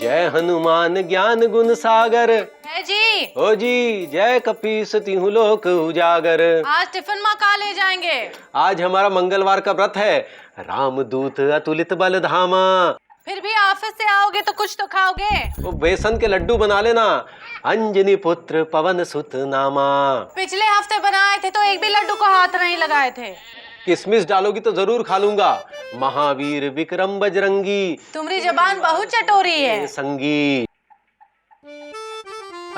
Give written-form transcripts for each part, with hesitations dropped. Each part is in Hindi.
जय हनुमान ज्ञान गुण सागर। है जी। ओ जी, जय कपीस तिहु लोक उजागर। आज टिफिन माँ कहाँ ले जाएंगे? आज हमारा मंगलवार का व्रत है। रामदूत अतुलित बल धामा। फिर भी ऑफिस से आओगे तो कुछ तो खाओगे। वो बेसन के लड्डू बना लेना। अंजनी पुत्र पवन सुत नामा। पिछले हफ्ते बनाए थे तो एक भी लड्डू को हाथ नहीं लगाए थे। किसमिस डालोगी तो जरूर खा लूंगा। महावीर विक्रम बजरंगी। तुम्हारी जबान बहुत चटोरी है। संगी।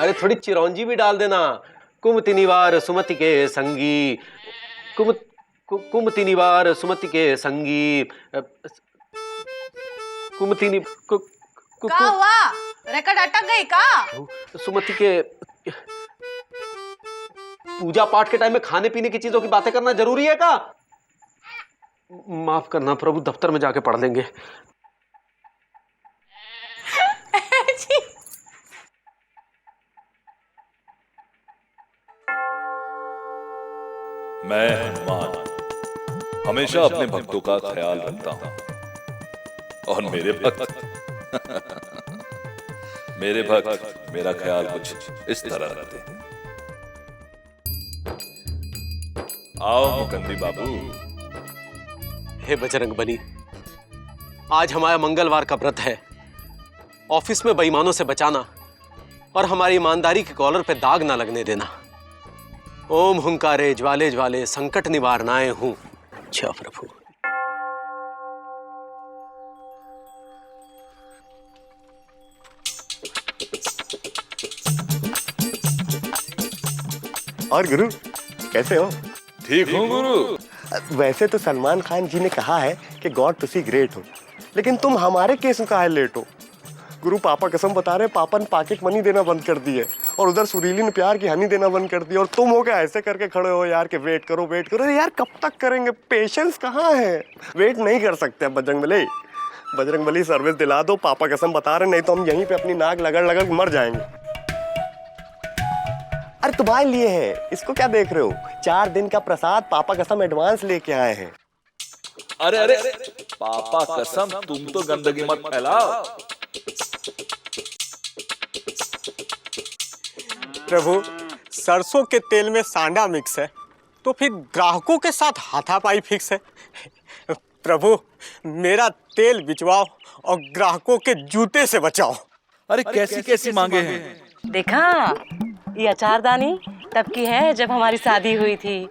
अरे थोड़ी चिरौंजी भी डाल देना। कुमति निवार सुमति के संगी। कुमति निवार सुमति के संगी। क्या हुआ? रिकॉर्ड अटक गई का? सुमति के पूजा पाठ के टाइम में खाने पीने की चीजों की बातें करना जरूरी है का? माफ करना प्रभु, दफ्तर में जाके पढ़ लेंगे। मैं हनुमान हमेशा अपने भक्तों का ख्याल रखता हूं और मेरे भक्त मेरा ख्याल कुछ इस तरह रखते हैं। आओ मुकंदी बाबू। हे बजरंगबली, आज हमारा मंगलवार का व्रत है। ऑफिस में बेईमानों से बचाना और हमारी ईमानदारी के कॉलर पे दाग ना लगने देना। ओम हुंकारे ज्वाले ज्वाले संकट निवारणाय हूं। अच्छा प्रभु। और गुरु कैसे हो? ठीक हूँ गुरु। वैसे तो सलमान खान जी ने कहा है कि गॉड तुसी ग्रेट हो, लेकिन तुम हमारे केस में काहे लेट हो? गुरु पापा कसम बता रहे, पापा ने पॉकेट मनी देना बंद कर दी है और उधर सुरीली ने प्यार की हनी देना बंद कर दी, और तुम हो क्या ऐसे करके खड़े हो यार कि वेट करो यार, कब तक करेंगे? पेशेंस कहाँ है? वेट नहीं कर सकते अब। बजरंगबली सर्विस दिला दो, पापा कसम बता रहे, नहीं तो हम यहीं पे अपनी नाक लगड़ मर जाएंगे। अरे तुम्हारे लिए है, इसको क्या देख रहे हो? 4 दिन का प्रसाद पापा कसम एडवांस लेके आए हैं। अरे पापा कसम, तुम तो गंदगी मत फैलाओ। प्रभु, सरसों के तेल में सांडा मिक्स है तो फिर ग्राहकों के साथ हाथापाई फिक्स है। प्रभु, मेरा तेल बिचवाओ और ग्राहकों के जूते से बचाओ। अरे कैसी मांगे हैं? देखा, ये अचारदानी तब की है जब हमारी शादी हुई थी।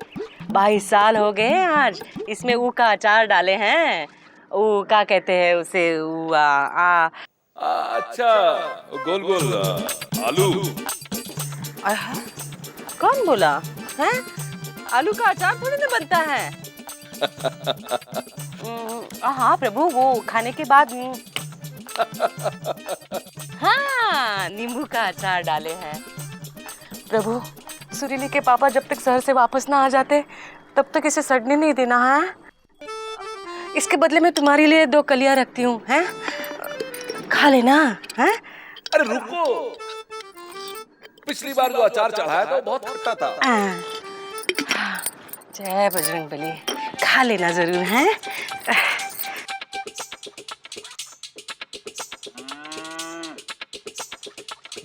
22 साल हो गए हैं आज। इसमें ऊ का अचार डाले हैं। ऊ क्या कहते हैं उसे? अच्छा, गोल आलू। कौन बोला है? आलू का अचार थोड़ी ना बनता है। हाँ प्रभु, वो खाने के बाद हाँ, नींबू का अचार डाले हैं। प्रभु, सुरीली के पापा जब तक शहर से वापस ना आ जाते तब तक इसे सड़ने नहीं देना है। इसके बदले में तुम्हारे लिए 2 कलियां रखती हूँ, हैं? खा लेना, हैं? अरे रुको, पिछली बार जो अचार चढ़ाया था वो बहुत खट्टा था। जय बजरंगबली, खा लेना जरूर, हैं?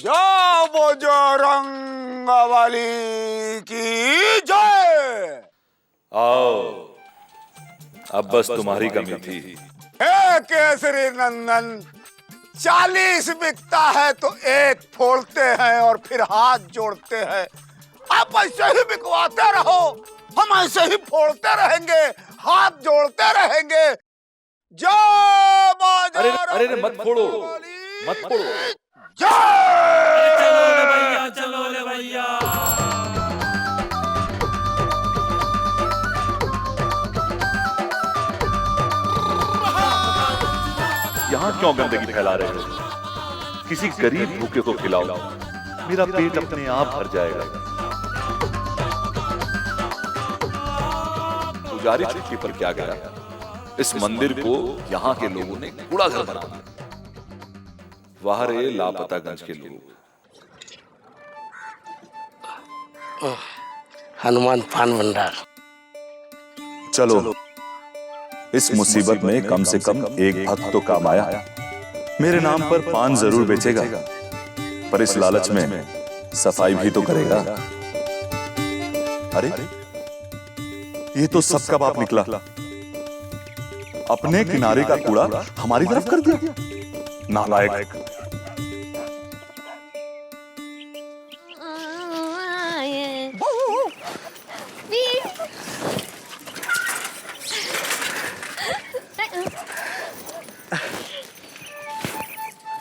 जय बजरंगबली की जय। आओ, अब बस तुम्हारी कमी थी। हे केसरी नंदन, 40 बिकता है तो 1 फोड़ते हैं और फिर हाथ जोड़ते हैं। आप ऐसे ही बिकवाते रहो, हम ऐसे ही फोड़ते रहेंगे, हाथ जोड़ते रहेंगे। जय बजरंगबली। अरे मत फोड़ो। चलो ले भैया। यहाँ क्यों गंदगी फैला रहे हो? किसी गरीब भूखे को खिलाओ, मेरा पेट अपने आप भर जाएगा। पुजारी छुट्टी पर क्या गया? इस मंदिर को यहाँ के लोगों ने कूड़ा घर बना दिया। वहां रहे लापतागंज के लोग। हनुमान पान भंडार। चलो, इस मुसीबत में कम से कम एक भक्त तो काम आया। मेरे नाम पर पान जरूर बेचेगा, पर इस लालच में सफाई भी तो करेगा। अरे ये तो सबका बाप निकला, अपने किनारे का कूड़ा हमारी तरफ कर दिया, नालायक।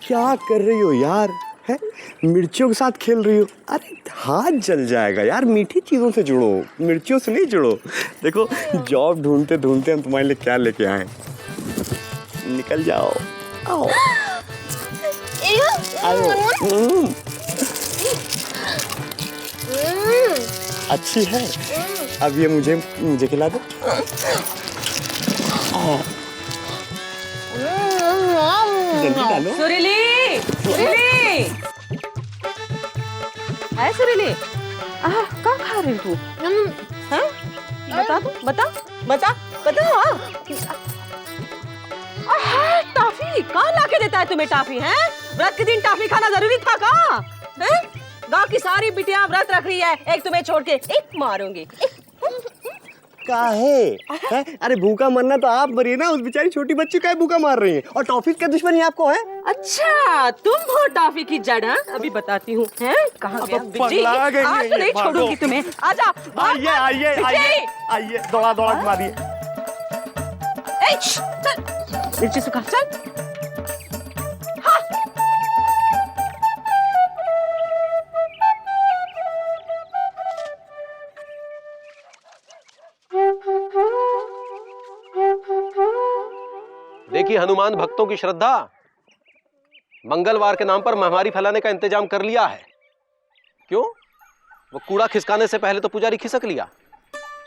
क्या कर रही हो यार? है मिर्चियों के साथ खेल रही हो? अरे हाथ जल जाएगा यार, मीठी चीजों से जुड़ो, मिर्चियों से नहीं जुड़ो। देखो जॉब ढूंढते ढूंढते हम तुम्हारे लिए क्या लेके आए। निकल जाओ, आओ आओ। अच्छी है, अब ये मुझे खिला दो। जल्दी डालो। सुरीली, सुरीली, है सुरीली? क्या खा रही तू? हैं? बता दो, बता। टॉफी कहाँ लाके देता है तुम्हें टॉफी? हैं? व्रत के दिन टॉफी खाना जरूरी था का? हैं? गाँव की सारी बिटियां व्रत रख रही है, एक तुम्हें छोड़ के एक मारूंगी। काहे? है? अरे भूखा मरना तो आप मरिए ना, उस बेचारी छोटी बच्ची का भूखा मार रही है। और टॉफी का दुश्मनी आपको है? अच्छा तुम हो टॉफी की जड़? अभी बताती हूँ। हैं? कहाँ गया बिट्टी? आज तो नहीं छोड़ूंगी तुम्हें। आजा। आइए दौड़ा घुमा दिए। मिर्ची सुखा चल। देखिए हनुमान भक्तों की श्रद्धा, मंगलवार के नाम पर महामारी फैलाने का इंतजाम कर लिया है। क्यों? वो कूड़ा खिसकाने से पहले तो पुजारी खिसक लिया।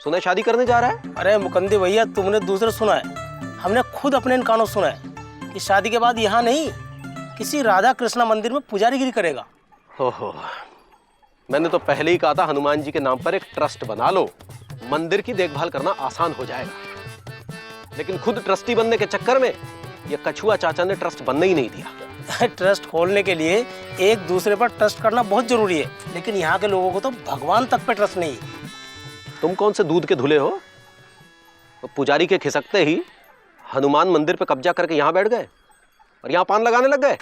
सुना शादी करने जा रहा है। अरे मुकंदी भैया, तुमने दूसरे सुना है, हमने खुद अपने इन कानों सुना है कि शादी के बाद यहाँ नहीं, किसी राधा कृष्णा मंदिर में पुजारीगिरी करेगा। हो, मैंने तो पहले ही कहा था हनुमान जी के नाम पर एक ट्रस्ट बना लो, मंदिर की देखभाल करना आसान हो जाएगा। लेकिन खुद ट्रस्टी बनने के चक्कर में ये कछुआ चाचा ने ट्रस्ट बनने ही नहीं दिया। ट्रस्ट खोलने के लिए एक दूसरे पर ट्रस्ट करना बहुत जरूरी है, लेकिन यहाँ के लोगों को तो भगवान तक पे ट्रस्ट नहीं है। तुम कौन से दूध के धुले हो? तो पुजारी के खिसकते ही हनुमान मंदिर पे कब्जा करके यहाँ बैठ गए और यहाँ पान लगाने लग गए।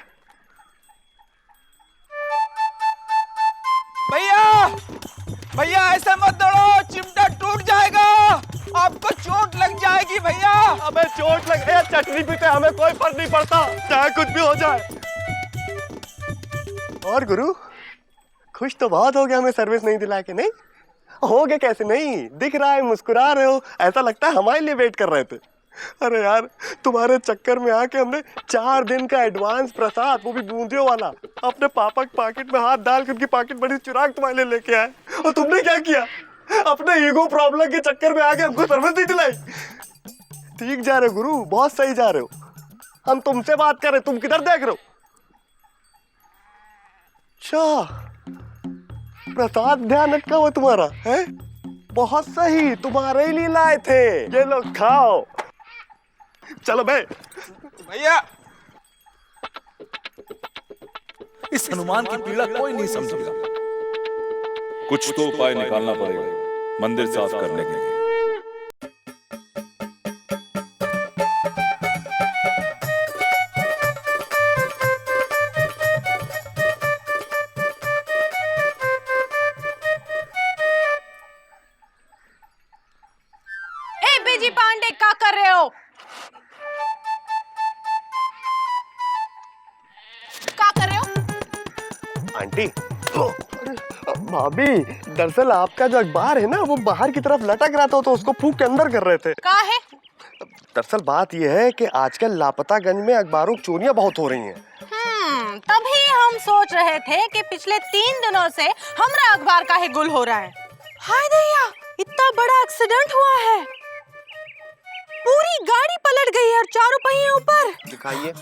भैया ऐसे मत दौड़ो, चिमटा टूट जाएगा, आपको चोट लग जाएगी भैया। हमें चोट लग गया, चटनी पीते हमें कोई फर्क नहीं पड़ता, चाहे कुछ भी हो जाए। और गुरु खुश तो बहुत हो गया हमें सर्विस नहीं दिला के। नहीं हो गया कैसे नहीं, दिख रहा है, मुस्कुरा रहे हो, ऐसा लगता है हमारे लिए वेट कर रहे थे। अरे यार तुम्हारे चक्कर में आके हमने 4 दिन का एडवांस प्रसाद, वो भी बूंदियों वाला, अपने पापा के पॉकेट में हाथ डाल के उनकी पॉकेट बड़ी चुरा के तुम्हारे लिए लेके आए। और तुमने क्या किया? अपने ईगो प्रॉब्लम के चक्कर में आके हमको सर्विस नहीं दिलाई। ठीक जा रहे हो गुरु, बहुत सही जा रहे हो। हम तुमसे बात कर रहे, तुम किधर देख रहे हो? अच्छा प्रसाद ध्यान रखा हुआ तुम्हारा है, बहुत सही, तुम्हारे ही लिए लाए थे, ये लो खाओ। चलो बे भैया। इस हनुमान की पीड़ा कोई नहीं समझेगा। कुछ तो उपाय निकालना पड़ेगा मंदिर साफ करने के लिए। बेजी पांडे क्या कर रहे हो? क्या कर रहे हो? आंटी, भाभी, दरअसल आपका जो अखबार है ना वो बाहर की तरफ लटक रहा था, तो उसको फूंक के अंदर कर रहे थे। क्या है? दरअसल बात यह है कि आजकल लापतागंज में अखबारों की चोरियां बहुत हो रही हैं। तभी हम सोच रहे थे कि पिछले 3 दिनों से हमारा अखबार का ही गुल हो रहा है। हाय दैया, इतना बड़ा एक्सीडेंट हुआ है, पूरी गाड़ी पलट गई है और 4 पहिए ऊपर। दिखाइए।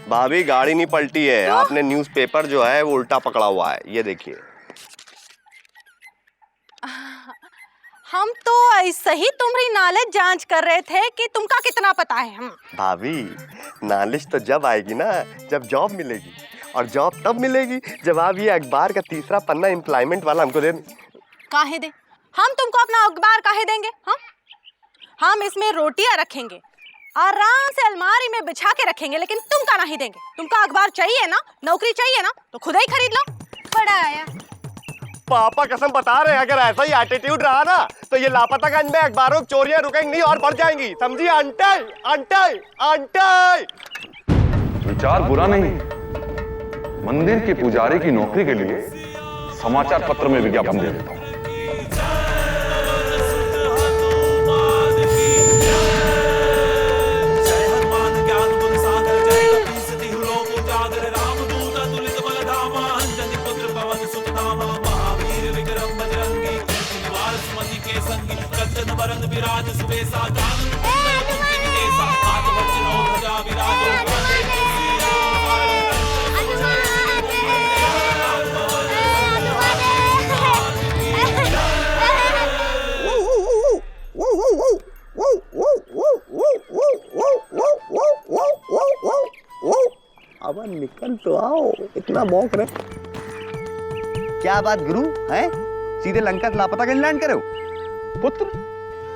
भाभी गाड़ी नहीं पलटी है, आपने न्यूज़पेपर जो है वो उल्टा पकड़ा हुआ है, ये देखिए। हम तो ऐसे ही तुम्हारी नॉलेज जांच कर रहे थे कि तुमका कितना पता है। हम भाभी, नॉलेज तो जब आएगी ना जब जॉब मिलेगी, और जॉब तब मिलेगी जब आप ये अखबार का तीसरा पन्ना एम्प्लॉयमेंट वाला हमको दे। काहे दे? हम तुमको अपना अखबार काहे देंगे? हम इसमें रोटियां रखेंगे, आराम से अलमारी में बिछा के रखेंगे, लेकिन तुमका नहीं देंगे। तुमका अखबार चाहिए ना, नौकरी चाहिए ना, तो खुद ही खरीद लो। बड़ा आया पापा कसम बता रहे हैं, अगर ऐसा ही एटीट्यूड रहा ना तो ये लापतागंज में अखबारों की चोरियां रुकेंगी नहीं और बढ़ जाएंगी, समझिए आंटी? Aunty aunty. विचार बुरा नहीं, मंदिर के पुजारी की नौकरी के लिए समाचार पत्र में विज्ञापन दे देता हूँ। अब निकल तो आओ, इतना भौंक रहे। क्या बात गुरु है? सीधे लंका से लापतागंज लैंड करे हो? पुत्र,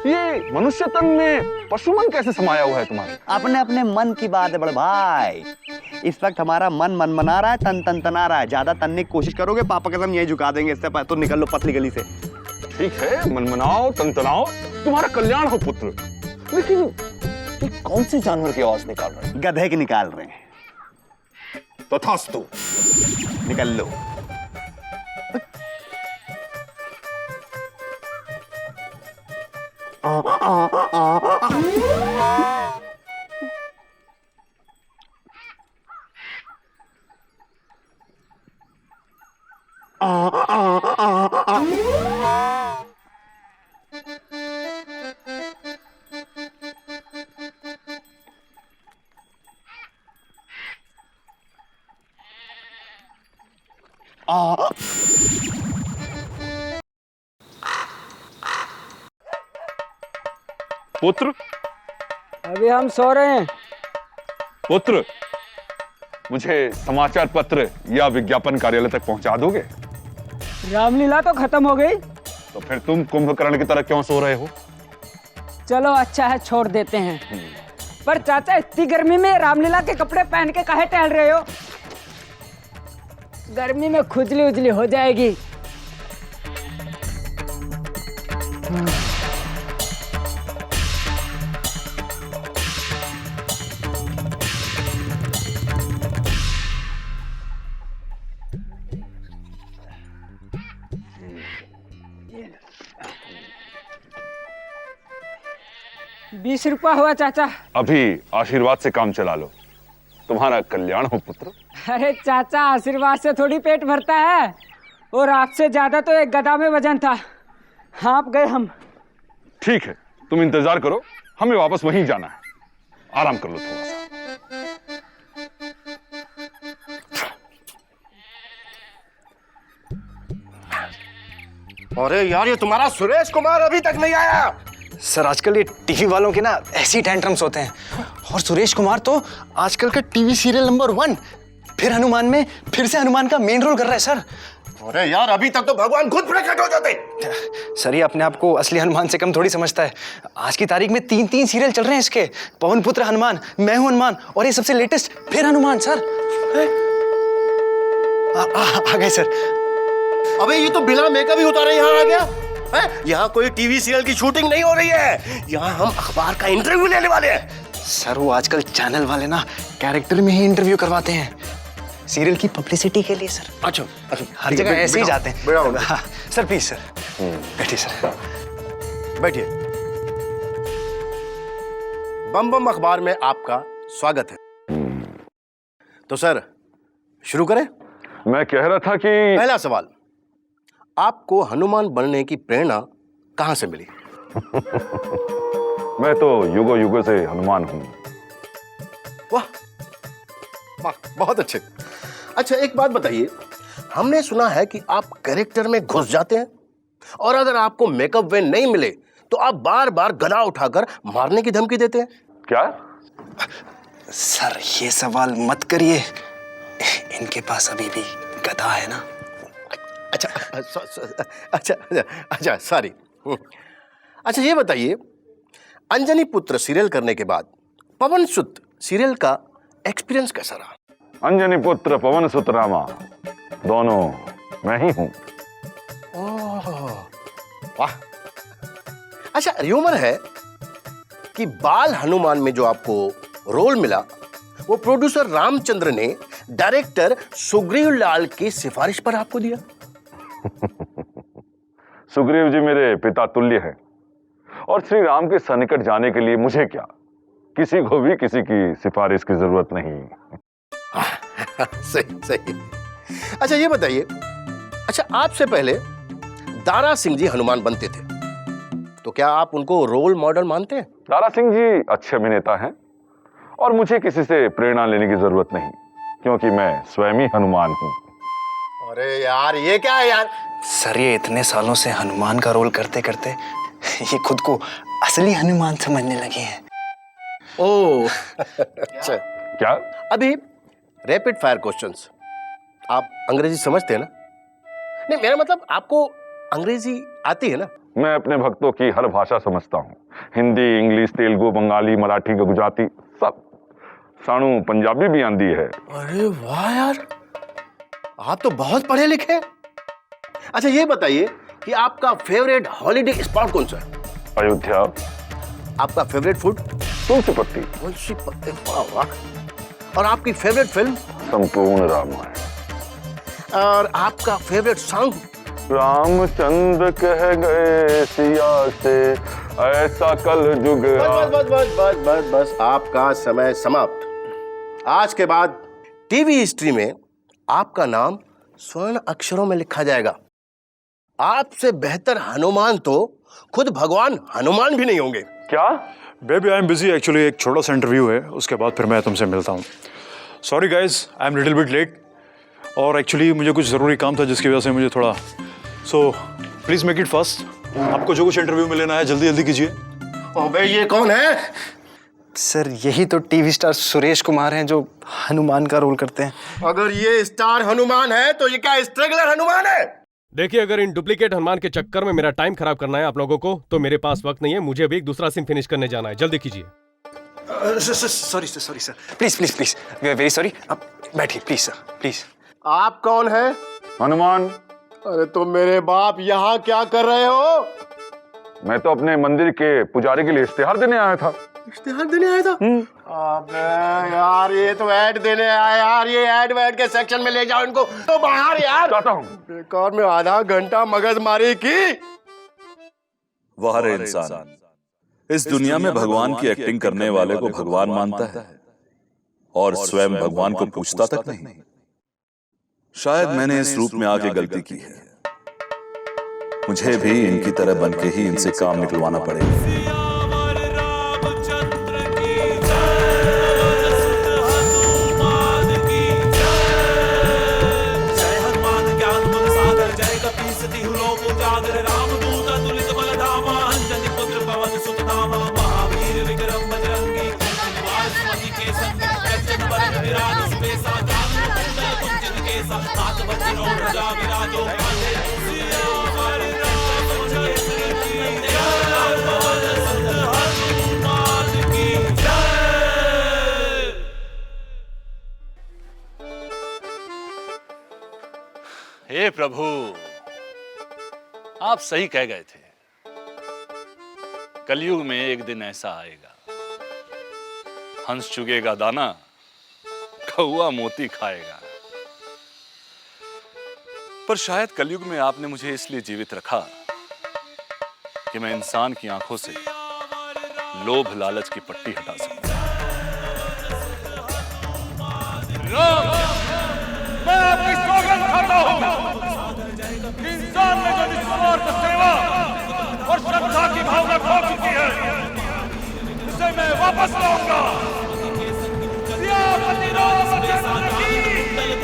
ये मनुष्य तन में पशु मन कैसे समाया हुआ है तुम्हारे? अपने अपने मन की बात है बड़े भाई। इस वक्त हमारा मन मना रहा है, तन तन तना रहा है। ज्यादा तनने की कोशिश करोगे पापा कसम यही झुका देंगे। इससे तो निकल लो पतली गली से। ठीक है, मनमनाओ तनतनाओ, तुम्हारा कल्याण हो पुत्र। लेकिन ये कौन से जानवर की आवाज निकाल रहे हैं? गधे की निकाल रहे हैं। तथास्तु, निकल लो। पुत्र, अभी हम सो रहे हैं। पुत्र, मुझे समाचार पत्र या विज्ञापन कार्यालय तक पहुंचा दोगे? रामलीला तो खत्म हो गई। तो फिर तुम कुंभकर्ण की तरह क्यों सो रहे हो? चलो अच्छा है, छोड़ देते हैं। पर चाचा, इतनी गर्मी में रामलीला के कपड़े पहन के काहे टहल रहे हो? गर्मी में खुजली उजली हो जाएगी। ₹20 हुआ चाचा। अभी आशीर्वाद से काम चला लो, तुम्हारा कल्याण हो पुत्र। अरे चाचा, आशीर्वाद से थोड़ी पेट भरता है। और आपसे ज्यादा तो एक गधा में वजन था। हाँप गए हम। ठीक है, तुम इंतजार करो, हमें वापस वहीं जाना है। आराम कर लो थोड़ा सा। अरे यार, ये तुम्हारा सुरेश कुमार अभी तक नहीं आया। सर, आजकल ये टीवी वालों के ना ऐसी टेंट्रम्स होते हैं। और सुरेश कुमार तो आजकल का टीवी सीरियल नंबर 1 फिर हनुमान में फिर से हनुमान का मेन रोल कर रहा है सर। अरे यार, अभी तक तो भगवान खुद प्रकट हो जाते। सर, ये अपने आप को असली हनुमान से कम थोड़ी समझता है। आज की तारीख में 3 सीरियल चल रहे हैं इसके। पवन पुत्र हनुमान, मैं हूं हनुमान, और ये सबसे लेटेस्ट फिर हनुमान सर। आ गए सर। अबे ये तो बिना मेकअप ही उतारे यहाँ आ गया है? यहाँ कोई टीवी सीरियल की शूटिंग नहीं हो रही है, यहाँ हम अखबार का इंटरव्यू लेने वाले हैं। सर, वो आजकल चैनल वाले ना कैरेक्टर में ही इंटरव्यू करवाते हैं, सीरियल की पब्लिसिटी के लिए सर। अच्छा, हर जगह ऐसे ही जाते हैं। हाँ, सर प्लीज सर, बैठिए सर। बैठिए। बम बम अखबार में आपका स्वागत है। तो सर, शुरू करें? मैं कह रहा था कि पहला सवाल, आपको हनुमान बनने की प्रेरणा कहां से मिली? मैं तो युगों युगों से हनुमान हूं। वाह वाह, बहुत अच्छे। अच्छा, एक बात बताइए, हमने सुना है कि आप कैरेक्टर में घुस जाते हैं, और अगर आपको मेकअप वैन नहीं मिले तो आप बार बार गदा उठाकर मारने की धमकी देते हैं। क्या? सर ये सवाल मत करिए, इनके पास अभी भी गधा है ना। अच्छा सॉरी। अच्छा ये बताइए, अंजनी पुत्र सीरियल करने के बाद पवन सुत सीरियल का एक्सपीरियंस कैसा रहा? अंजनी पुत्र पवन सुत रामा दोनों मैं ही हूं। वाह। अच्छा र्यूमर है कि बाल हनुमान में जो आपको रोल मिला वो प्रोड्यूसर रामचंद्र ने डायरेक्टर सुग्रीव लाल की सिफारिश पर आपको दिया। सुग्रीव जी मेरे पिता तुल्य हैं और श्री राम के सन्निकट जाने के लिए मुझे क्या, किसी को भी किसी की सिफारिश की जरूरत नहीं। सही। अच्छा ये बताइए, अच्छा आपसे पहले दारा सिंह जी हनुमान बनते थे, तो क्या आप उनको रोल मॉडल मानते हैं? दारा सिंह जी अच्छे अभिनेता हैं और मुझे किसी से प्रेरणा लेने की जरूरत नहीं, क्योंकि मैं स्वयं ही हनुमान हूं। अरे यार ये क्या है यार? सर ये इतने सालों से हनुमान का रोल करते करते ये खुद को असली हनुमान समझने लगे हैं। ओह अच्छा। क्या? अभी रैपिड फायर क्वेश्चंस। आप अंग्रेजी समझते हैं ना? नहीं मेरा मतलब आपको अंग्रेजी आती है ना? मैं अपने भक्तों की हर भाषा समझता हूँ, हिंदी, इंग्लिश, तेलुगु, बंगाली, मराठी, गुजराती, सब। साणु पंजाबी भी आंदी है। अरे वाह यार, आप तो बहुत पढ़े लिखे हैं। अच्छा ये बताइए कि आपका फेवरेट हॉलिडे स्पॉट कौन सा है? अयोध्या। आपका फेवरेट फूड? तुलसी पत्ती। तुलसी पत्ती, वाह वाह। और आपकी फेवरेट फिल्म? संपूर्ण रामायण। और आपका फेवरेट सॉन्ग? रामचंद्र कह गए सिया से ऐसा कल जुग। बस आपका समय समाप्त। आज के बाद टीवी हिस्ट्री में आपका नाम स्वर्ण अक्षरों में लिखा जाएगा। आपसे बेहतर हनुमान तो खुद भगवान हनुमान भी नहीं होंगे। क्या? Baby I am busy actually, एक छोटा सा इंटरव्यू है, उसके बाद फिर मैं तुमसे मिलता हूँ। Sorry guys, I am little bit late और एक्चुअली मुझे कुछ ज़रूरी काम था जिसकी वजह से मुझे थोड़ा, so please make it fast. आपको जो कुछ इंटरव्यू में लेना है जल्दी जल्दी कीजिए। अबे ये कौन है? सर यही तो टीवी स्टार सुरेश कुमार हैं जो हनुमान का रोल करते हैं। अगर ये स्टार हनुमान है तो ये क्या स्ट्रगलर हनुमान है? देखिए, अगर इन डुप्लीकेट हनुमान के चक्कर में मेरा टाइम खराब करना है आप लोगों को तो मेरे पास वक्त नहीं है, मुझे अभी एक दूसरा सीन फिनिश करने जाना है, जल्दी कीजिए। Sorry sir, please we are very sorry. आप बैठिए प्लीज सर, प्लीज। आप कौन है? हनुमान। अरे तो मेरे बाप यहाँ क्या कर रहे हो? मैं तो अपने मंदिर के पुजारी के लिए इश्तिहार देने आया था। इश्तिहार देने आया था? अबे यार ये तो ऐड देने आया यार, ये ऐड वैड के सेक्शन में ले जाओ इनको तो बाहर यार। जाता हूँ। बेकार में आधा घंटा मगजमारी की। वाह रे इंसान, इस दुनिया में भगवान की एक्टिंग करने वाले को भगवान मानता है और स्वयं भगवान को पूछता तक नहीं। शायद मैंने इस रूप में आके गलती की है, मुझे भी इनकी तरह बनके ही इनसे काम निकलवाना पड़ेगा। हे प्रभु, आप सही कह गए थे, कलयुग में एक दिन ऐसा आएगा, हंस चुगेगा दाना, कौआ मोती खाएगा। पर शायद कलयुग में आपने मुझे इसलिए जीवित रखा कि मैं इंसान की आंखों से लोभ लालच की पट्टी हटा सकूं। मैं आपकी सौगंध खाता हूं, इंसान में जो निस्वार्थ सेवा और श्रद्धा की भावना खो चुकी है, उसे मैं वापस लाऊंगा। सियापति रामचंद्र की जय।